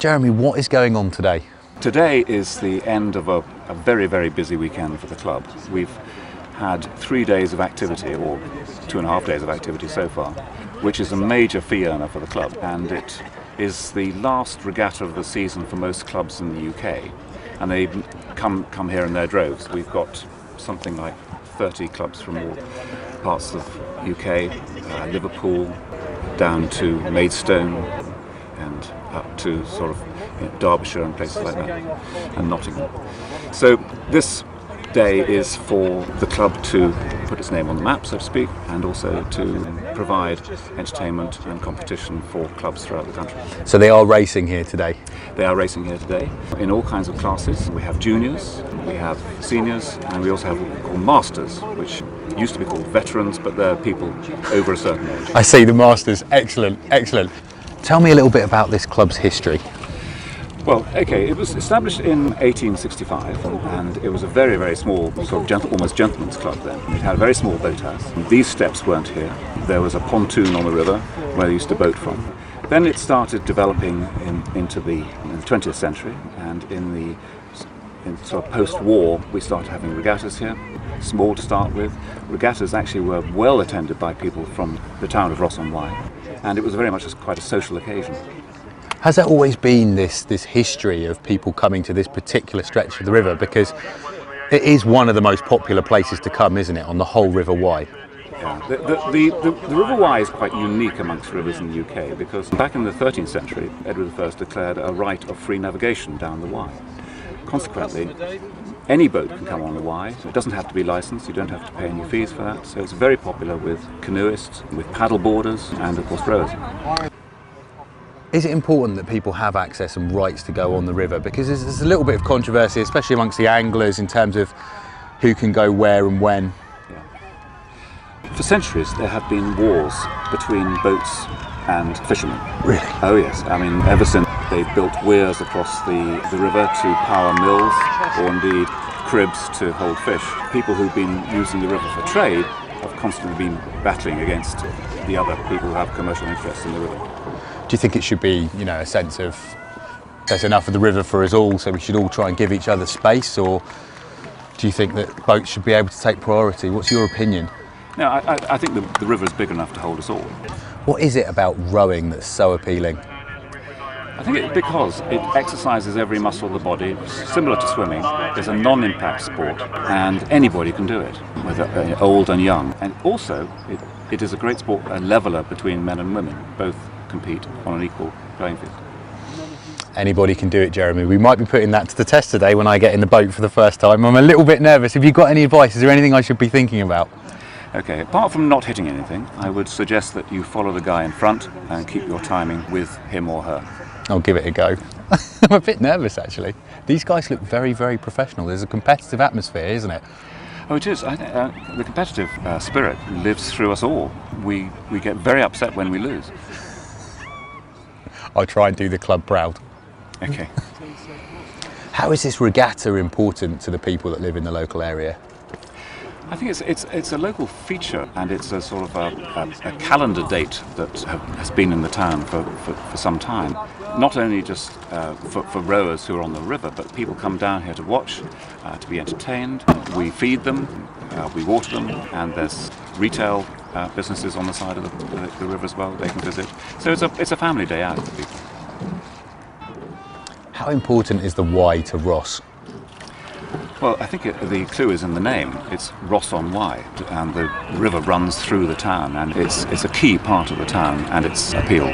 Jeremy, what is going on today? Today is the end of a very, very busy weekend for the club. We've had 3 days of activity, or 2.5 days of activity so far, which is a major fee earner for the club, and it is the last regatta of the season for most clubs in the UK, and they come here in their droves. We've got something like 30 clubs from all parts of UK, Liverpool, down to Maidstone, and up to sort of Derbyshire and places like that, and Nottingham. So this day is for the club to put its name on the map, so to speak, and also to provide entertainment and competition for clubs throughout the country. So they are racing here today? They are racing here today in all kinds of classes. We have juniors, we have seniors, and we also have what we call masters, which used to be called veterans, but they're people over a certain age. I see, the masters. Excellent, excellent. Tell me a little bit about this club's history. Well, okay, it was established in 1865, and it was a very, very small, sort of almost gentleman's club then. It had a very small boathouse. These steps weren't here. There was a pontoon on the river where they used to boat from. Then it started developing into the 20th century, and in sort of post-war we started having regattas here, small to start with. Regattas actually were well attended by people from the town of Ross-on-Wye, and it was very much quite a social occasion. Has there always been this history of people coming to this particular stretch of the river? Because it is one of the most popular places to come, isn't it, on the whole River Wye? Yeah. The River Wye is quite unique amongst rivers in the UK, because back in the 13th century, Edward I declared a right of free navigation down the Wye. Consequently, any boat can come on the Wye. It doesn't have to be licensed, you don't have to pay any fees for that, so it's very popular with canoeists, with paddle boarders, and of course rowers. Is it important that people have access and rights to go on the river? Because there's a little bit of controversy, especially amongst the anglers, in terms of who can go where and when. Yeah. For centuries there have been wars between boats and fishermen. Really? Oh yes, I mean ever since they built weirs across the river to power mills, or indeed cribs to hold fish. People who've been using the river for trade have constantly been battling against the other people who have commercial interests in the river. Do you think it should be, a sense of there's enough of the river for us all, so we should all try and give each other space, or do you think that boats should be able to take priority? What's your opinion? No, I think the river is big enough to hold us all. What is it about rowing that's so appealing? I think because it exercises every muscle of the body, similar to swimming. It's a non-impact sport, and anybody can do it, whether old and young. And also, it is a great sport, a leveller between men and women. Both compete on an equal playing field. Anybody can do it, Jeremy. We might be putting that to the test today when I get in the boat for the first time. I'm a little bit nervous. Have you got any advice? Is there anything I should be thinking about? Okay, apart from not hitting anything, I would suggest that you follow the guy in front and keep your timing with him or her. I'll give it a go. I'm a bit nervous, actually. These guys look very, very professional. There's a competitive atmosphere, isn't it? Oh, it is. I think the competitive spirit lives through us all. We get very upset when we lose. I'll try and do the club proud. Okay. How is this regatta important to the people that live in the local area? I think it's a local feature, and it's a sort of a calendar date that has been in the town for some time. Not only just for rowers who are on the river, but people come down here to watch, to be entertained. We feed them, we water them, and there's retail businesses on the side of the river as well they can visit. So it's a family day out for people. How important is the Wye to Ross? Well, I think the clue is in the name. It's Ross-on-Wye, and the river runs through the town, and it's a key part of the town and its appeal.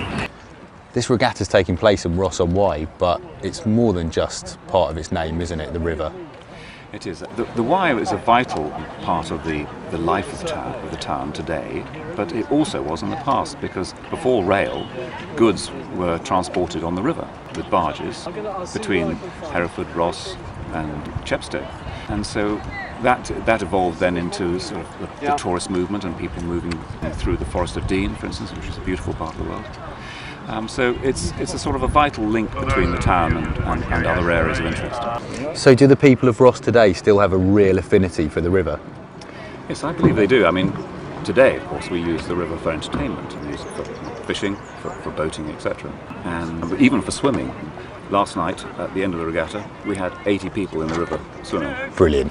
This regatta is taking place in Ross-on-Wye, but it's more than just part of its name, isn't it, the river? It is. The Wye is a vital part of the life of the town today, but it also was in the past, because before rail, goods were transported on the river with barges between Hereford, Ross and Chepstow. And so that evolved then into sort of the tourist movement and people moving through the Forest of Dean, for instance, which is a beautiful part of the world. So it's a sort of a vital link between the town and other areas of interest. So do the people of Ross today still have a real affinity for the river? Yes, I believe they do. I mean, Today, of course, we use the river for entertainment. We use it for fishing, for boating, etc. And even for swimming. Last night, at the end of the regatta, we had 80 people in the river swimming. Brilliant.